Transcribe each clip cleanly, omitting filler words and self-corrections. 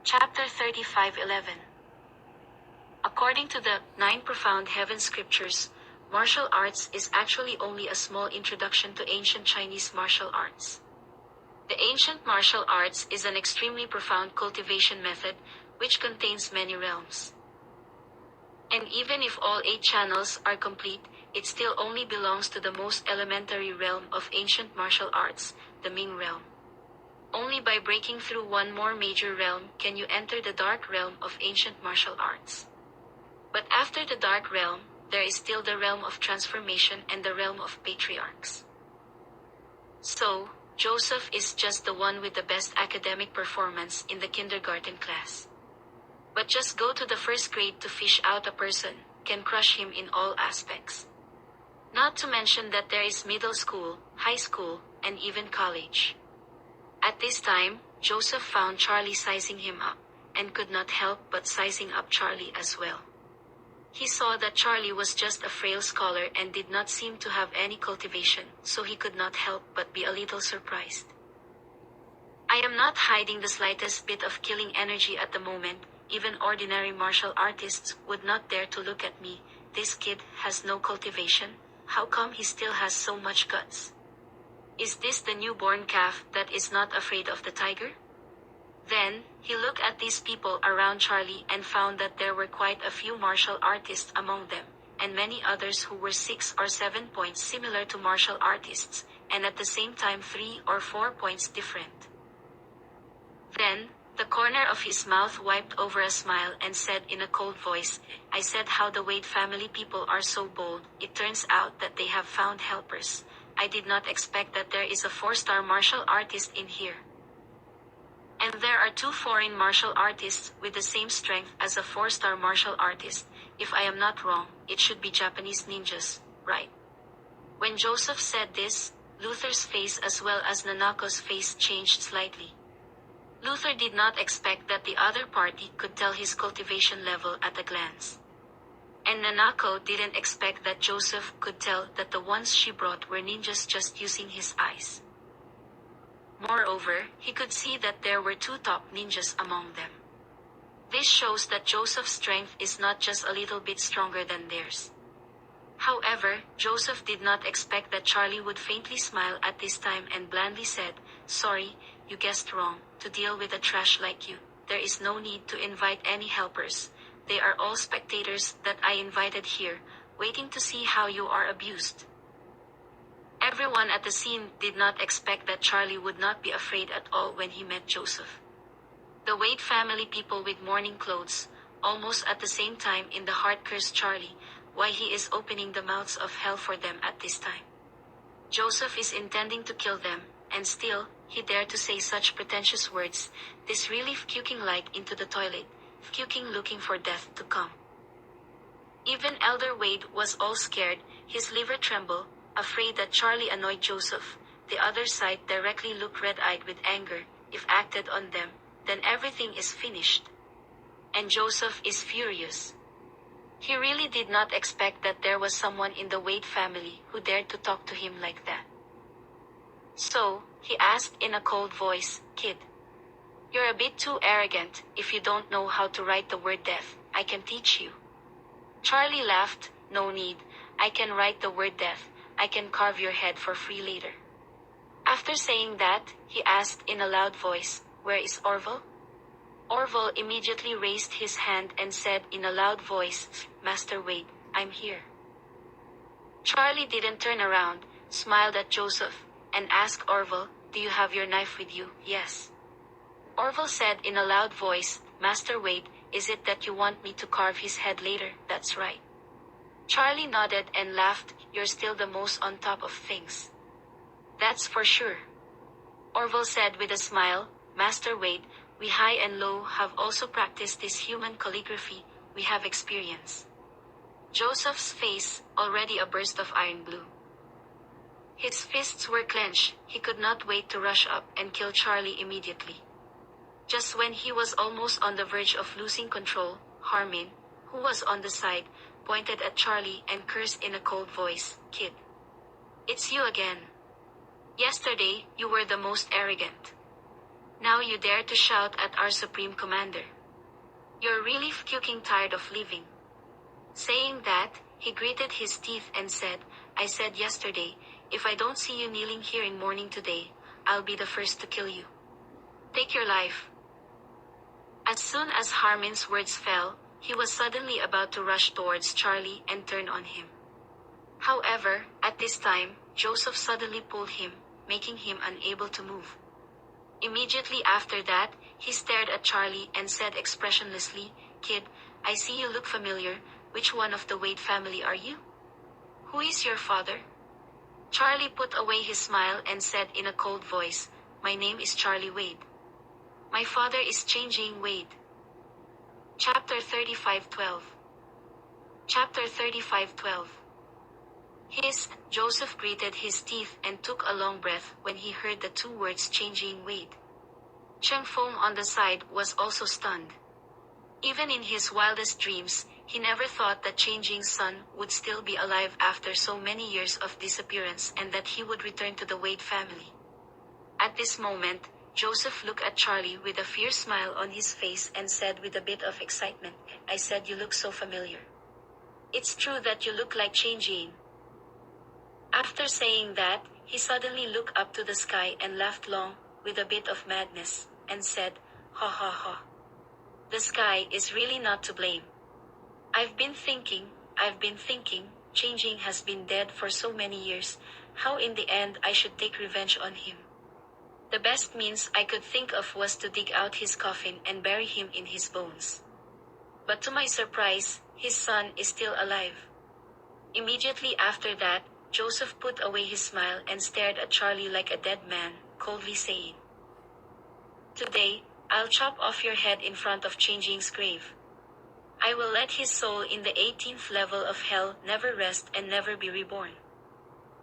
Chapter 35:11. According to the 9 profound heaven scriptures, martial arts is actually only a small introduction to ancient Chinese martial arts. The ancient martial arts is an extremely profound cultivation method which contains many realms. And even if all 8 channels are complete, it still only belongs to the most elementary realm of ancient martial arts, the Ming realm. Only by breaking through one more major realm can you enter the dark realm of ancient martial arts. But after the dark realm, there is still the realm of transformation and the realm of patriarchs. So, Joseph is just the one with the best academic performance in the kindergarten class. But just go to the first grade to fish out a person, can crush him in all aspects. Not to mention that there is middle school, high school, and even college. At this time, Joseph found Charlie sizing him up, and could not help but sizing up Charlie as well. He saw that Charlie was just a frail scholar and did not seem to have any cultivation, so he could not help but be a little surprised. I am not hiding the slightest bit of killing energy at the moment. Even ordinary martial artists would not dare to look at me. This kid has no cultivation. How come he still has so much guts? Is this the newborn calf that is not afraid of the tiger? Then, he looked at these people around Charlie and found that there were quite a few martial artists among them, and many others who were 6 or 7 points similar to martial artists, and at the same time 3 or 4 points different. Then, the corner of his mouth wiped over a smile and said in a cold voice, I said how the Wade family people are so bold. It turns out that they have found helpers. I did not expect that there is a 4-star martial artist in here. And there are 2 foreign martial artists with the same strength as a 4-star martial artist. If I am not wrong, it should be Japanese ninjas, right? When Joseph said this, Luther's face as well as Nanako's face changed slightly. Luther did not expect that the other party could tell his cultivation level at a glance. And Nanako didn't expect that Joseph could tell that the ones she brought were ninjas just using his eyes. Moreover, he could see that there were 2 top ninjas among them. This shows that Joseph's strength is not just a little bit stronger than theirs. However, Joseph did not expect that Charlie would faintly smile at this time and blandly said, Sorry, you guessed wrong. To deal with a trash like you, there is no need to invite any helpers. They are all spectators that I invited here, waiting to see how you are abused. Everyone at the scene did not expect that Charlie would not be afraid at all when he met Joseph. The Wade family people with mourning clothes, almost at the same time in the heart cursed Charlie, why he is opening the mouths of hell for them at this time. Joseph is intending to kill them, and still, he dared to say such pretentious words, this really puking like into the toilet, puking looking for death to come. Even Elder Wade was all scared, his liver trembled, afraid that Charlie annoyed Joseph. The other side directly looked red-eyed with anger. If acted on them, then everything is finished. And Joseph is furious. He really did not expect that there was someone in the Wade family who dared to talk to him like that. So, he asked in a cold voice, Kid, you're a bit too arrogant. If you don't know how to write the word death, I can teach you. Charlie laughed, No need, I can write the word death. I can carve your head for free later. After saying that, he asked in a loud voice, Where is Orville? Orville immediately raised his hand and said in a loud voice, Master Wade, I'm here. Charlie didn't turn around, smiled at Joseph, and asked Orville, Do you have your knife with you? Yes. Orville said in a loud voice, Master Wade, is it that you want me to carve his head later? That's right. Charlie nodded and laughed, You're still the most on top of things. That's for sure. Orville said with a smile, Master Wade, we high and low have also practiced this human calligraphy, we have experience. Joseph's face, already a burst of iron blue. His fists were clenched, he could not wait to rush up and kill Charlie immediately. Just when he was almost on the verge of losing control, Harmin, who was on the side, pointed at Charlie and cursed in a cold voice, Kid. It's you again. Yesterday, you were the most arrogant. Now now you dare to shout at our Supreme Commander. You're really fucking tired of living. Saying that, he gritted his teeth and said, I said yesterday, if I don't see you kneeling here in mourning today, I'll be the first to kill you. Take your life. As soon as Harmon's words fell, he was suddenly about to rush towards Charlie and turn on him. However, at this time, Joseph suddenly pulled him, making him unable to move. Immediately after that, he stared at Charlie and said expressionlessly, Kid, I see you look familiar. Which one of the Wade family are you? Who is your father? Charlie put away his smile and said in a cold voice, My name is Charlie Wade. My father is Changing Wade. Chapter 35:12. Chapter 35:12. Joseph gritted his teeth and took a long breath when he heard the two words Changing Wade. Cheng Fong on the side was also stunned. Even in his wildest dreams, he never thought that Changing's son would still be alive after so many years of disappearance and that he would return to the Wade family. At this moment, Joseph looked at Charlie with a fierce smile on his face and said with a bit of excitement, I said you look so familiar. It's true that you look like Changing. After saying that, he suddenly looked up to the sky and laughed long, with a bit of madness, and said, Ha ha ha. The sky is really not to blame. I've been thinking, Changing has been dead for so many years, how in the end I should take revenge on him. The best means I could think of was to dig out his coffin and bury him in his bones. But to my surprise, his son is still alive. Immediately after that, Joseph put away his smile and stared at Charlie like a dead man, coldly saying, Today, I'll chop off your head in front of Changing's grave. I will let his soul in the 18th level of hell never rest and never be reborn.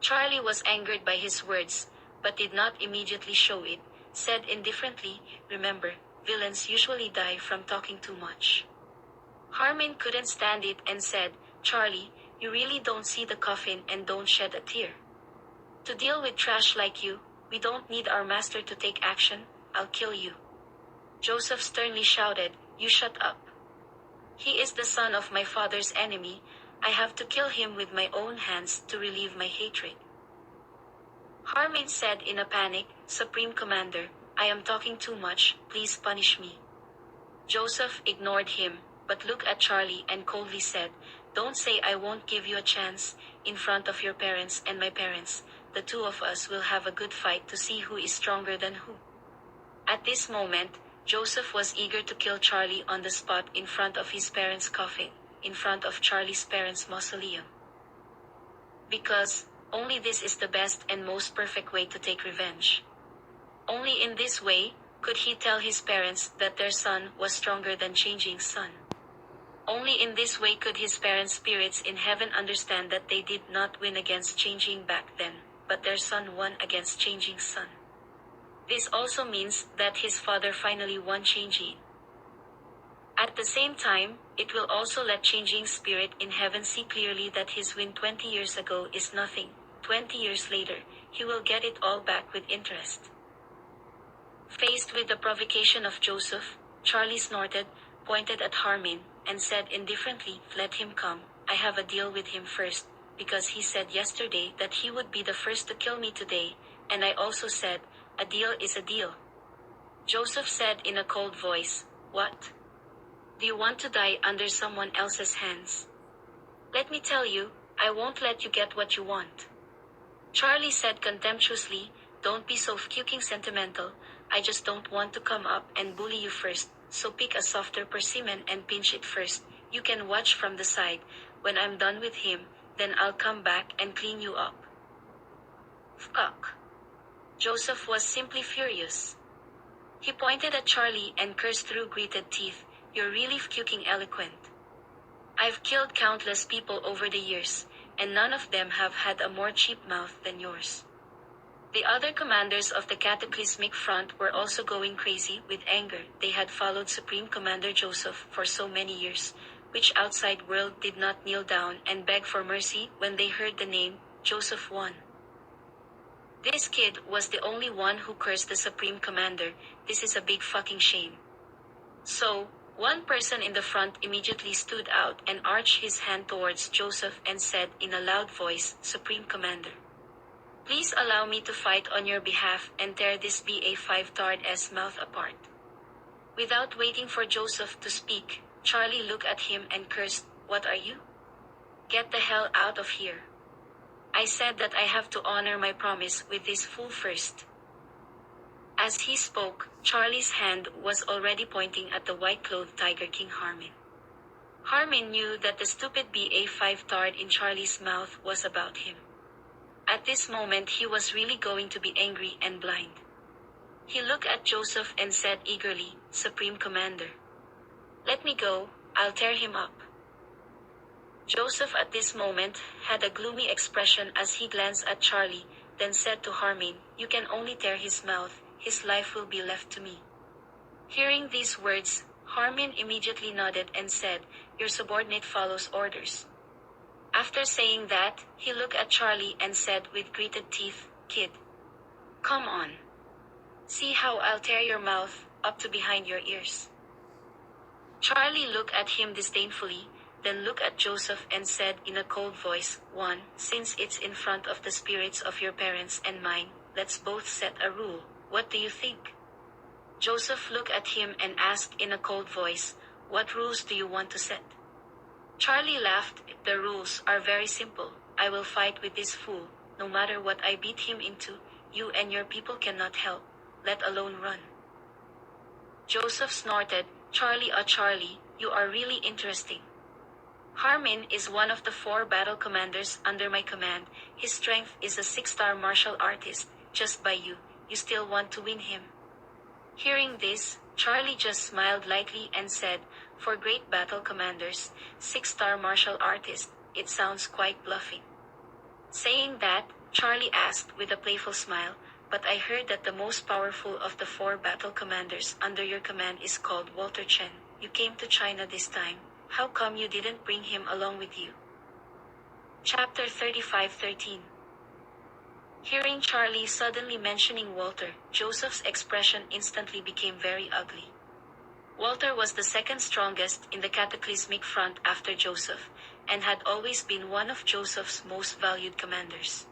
Charlie was angered by his words, but did not immediately show it, said indifferently, Remember, villains usually die from talking too much. Harmon couldn't stand it and said, Charlie, you really don't see the coffin and don't shed a tear. To deal with trash like you, we don't need our master to take action, I'll kill you. Joseph sternly shouted, You shut up. He is the son of my father's enemy, I have to kill him with my own hands to relieve my hatred. Harmon said in a panic, Supreme Commander, I am talking too much, please punish me. Joseph ignored him, but looked at Charlie and coldly said, Don't say I won't give you a chance, in front of your parents and my parents, the two of us will have a good fight to see who is stronger than who. At this moment, Joseph was eager to kill Charlie on the spot in front of his parents' coffin, in front of Charlie's parents' mausoleum. Because, only this is the best and most perfect way to take revenge. Only in this way, could he tell his parents that their son was stronger than Changing's son. Only in this way could his parents' spirits in heaven understand that they did not win against Changing back then, but their son won against Changing's son. This also means that his father finally won Changing. At the same time, it will also let Changing's spirit in heaven see clearly that his win 20 years ago is nothing. 20 years later, he will get it all back with interest. Faced with the provocation of Joseph, Charlie snorted, pointed at Harmon, and said indifferently, Let him come, I have a deal with him first, because he said yesterday that he would be the first to kill me today, and I also said, a deal is a deal. Joseph said in a cold voice, What? Do you want to die under someone else's hands? Let me tell you, I won't let you get what you want. Charlie said contemptuously, Don't be so fucking sentimental, I just don't want to come up and bully you first, so pick a softer persimmon and pinch it first, you can watch from the side, when I'm done with him, then I'll come back and clean you up. Fuck. Joseph was simply furious. He pointed at Charlie and cursed through gritted teeth, You're really fucking eloquent. I've killed countless people over the years, and none of them have had a more cheap mouth than yours. The other commanders of the Cataclysmic Front were also going crazy with anger. They had followed Supreme Commander Joseph for so many years, which outside world did not kneel down and beg for mercy when they heard the name, Joseph won. This kid was the only one who cursed the Supreme Commander. This is a big fucking shame. So, one person in the front immediately stood out and arched his hand towards Joseph and said in a loud voice, Supreme Commander, please allow me to fight on your behalf and tear this BA-5 tard's mouth apart. Without waiting for Joseph to speak, Charlie looked at him and cursed, what are you? Get the hell out of here. I said that I have to honor my promise with this fool first. As he spoke, Charlie's hand was already pointing at the white-clothed Tiger King Harmin. Harmin knew that the stupid BA-5 tard in Charlie's mouth was about him. At this moment he was really going to be angry and blind. He looked at Joseph and said eagerly, Supreme Commander, let me go, I'll tear him up. Joseph at this moment had a gloomy expression as he glanced at Charlie, then said to Harmin, you can only tear his mouth, his life will be left to me. Hearing these words, Harmin immediately nodded and said, your subordinate follows orders. After saying that, he looked at Charlie and said with gritted teeth, kid, come on. See how I'll tear your mouth up to behind your ears. Charlie looked at him disdainfully, then looked at Joseph and said in a cold voice, one, since it's in front of the spirits of your parents and mine, let's both set a rule. What do you think? Joseph looked at him and asked in a cold voice, what rules do you want to set? Charlie laughed, the rules are very simple. I will fight with this fool, no matter what I beat him into, you and your people cannot help, let alone run. Joseph snorted, Charlie, Charlie, you are really interesting. Harmin is one of the 4 battle commanders under my command. His strength is a 6-star martial artist. Just by you still want to win him. Hearing this, Charlie just smiled lightly and said, for great battle commanders, 6-star martial artist, it sounds quite bluffing. Saying that, Charlie asked with a playful smile, but I heard that the most powerful of the 4 battle commanders under your command is called Walter Chen. You came to China this time. How come you didn't bring him along with you? Chapter 35:13. Hearing Charlie suddenly mentioning Walter, Joseph's expression instantly became very ugly. Walter was the second strongest in the cataclysmic front after Joseph, and had always been one of Joseph's most valued commanders.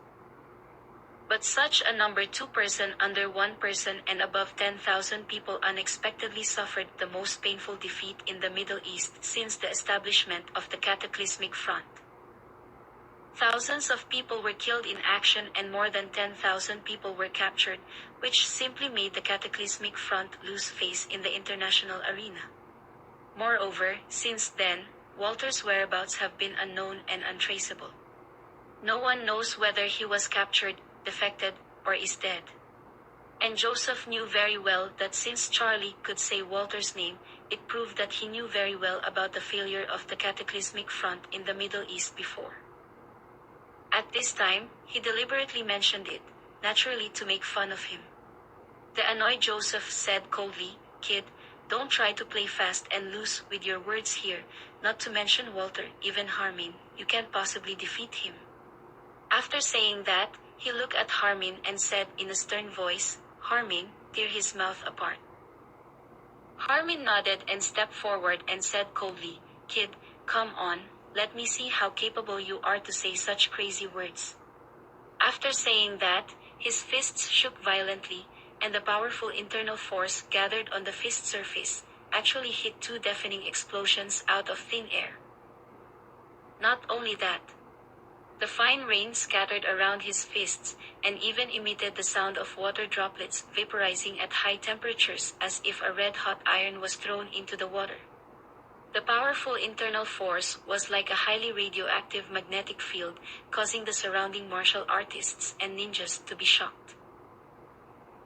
But such a number 2 person under 1 person and above 10,000 people unexpectedly suffered the most painful defeat in the Middle East since the establishment of the cataclysmic front. Thousands of people were killed in action and more than 10,000 people were captured, which simply made the cataclysmic front lose face in the international arena. Moreover, since then, Walter's whereabouts have been unknown and untraceable. No one knows whether he was captured, defected, or is dead. And Joseph knew very well that since Charlie could say Walter's name, it proved that he knew very well about the failure of the cataclysmic front in the Middle East before. At this time, he deliberately mentioned it, naturally to make fun of him. The annoyed Joseph said coldly, kid, don't try to play fast and loose with your words here, not to mention Walter, even Harmin, you can't possibly defeat him. After saying that, he looked at Harmin and said in a stern voice, Harmin, tear his mouth apart. Harmin nodded and stepped forward and said coldly, kid, come on, let me see how capable you are to say such crazy words. After saying that, his fists shook violently, and the powerful internal force gathered on the fist surface actually hit 2 deafening explosions out of thin air. Not only that, the fine rain scattered around his fists, and even emitted the sound of water droplets vaporizing at high temperatures as if a red-hot iron was thrown into the water. The powerful internal force was like a highly radioactive magnetic field, causing the surrounding martial artists and ninjas to be shocked.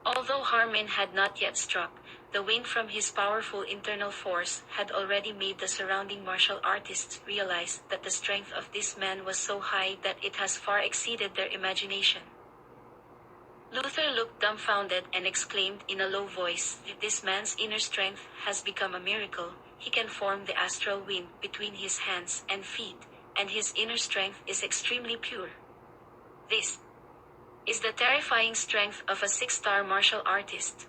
Although Harmin had not yet struck, the wind from his powerful internal force had already made the surrounding martial artists realize that the strength of this man was so high that it has far exceeded their imagination. Luther looked dumbfounded and exclaimed in a low voice, this man's inner strength has become a miracle. He can form the astral wind between his hands and feet, and his inner strength is extremely pure. This is the terrifying strength of a six-star martial artist.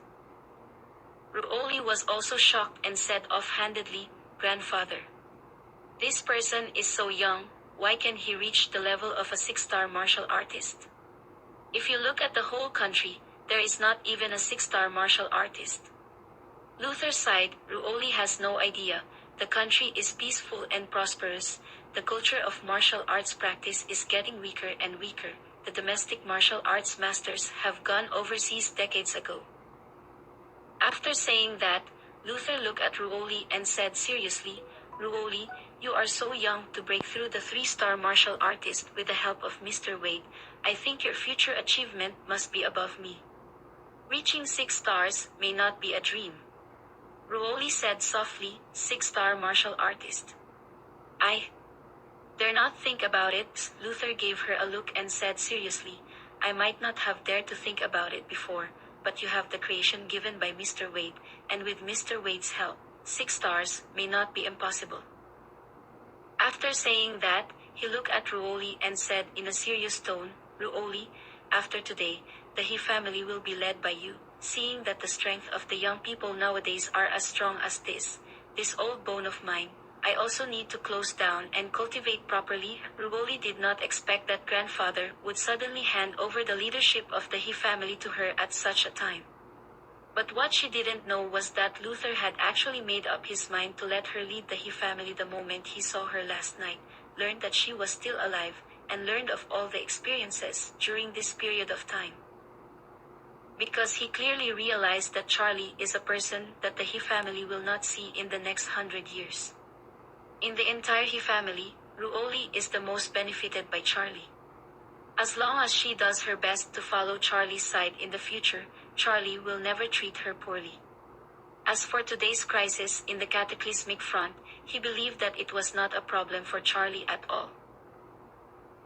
Ruoli was also shocked and said offhandedly, "Grandfather. This person is so young, why can he reach the level of a six-star martial artist? If you look at the whole country, there is not even a six-star martial artist." Luther sighed, "Ruoli has no idea. The country is peaceful and prosperous. The culture of martial arts practice is getting weaker and weaker. The domestic martial arts masters have gone overseas decades ago." After saying that, Luther looked at Ruoli and said seriously, "Ruoli, you are so young to break through the three-star martial artist with the help of Mr. Wade. I think your future achievement must be above me. Reaching 6 stars may not be a dream." Ruoli said softly, "Six-star martial artist. I dare not think about it." Luther gave her a look and said seriously, "I might not have dared to think about it before, but you have the creation given by Mr. Wade, and with Mr. Wade's help, 6 stars may not be impossible." After saying that, he looked at Ruoli and said in a serious tone, "Ruoli, after today, the He family will be led by you. Seeing that the strength of the young people nowadays are as strong as this old bone of mine, I also need to close down and cultivate properly." Ruoli did not expect that grandfather would suddenly hand over the leadership of the He family to her at such a time. But what she didn't know was that Luther had actually made up his mind to let her lead the He family the moment he saw her last night, learned that she was still alive, and learned of all the experiences during this period of time. Because he clearly realized that Charlie is a person that the He family will not see in the next 100 years. In the entire He family, Ruoli is the most benefited by Charlie. As long as she does her best to follow Charlie's side in the future, Charlie will never treat her poorly. As for today's crisis in the cataclysmic front, he believed that it was not a problem for Charlie at all.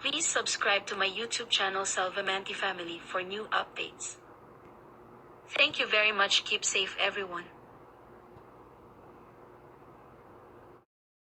Please subscribe to my YouTube channel Salvamanti Family for new updates. Thank you very much. Keep safe everyone.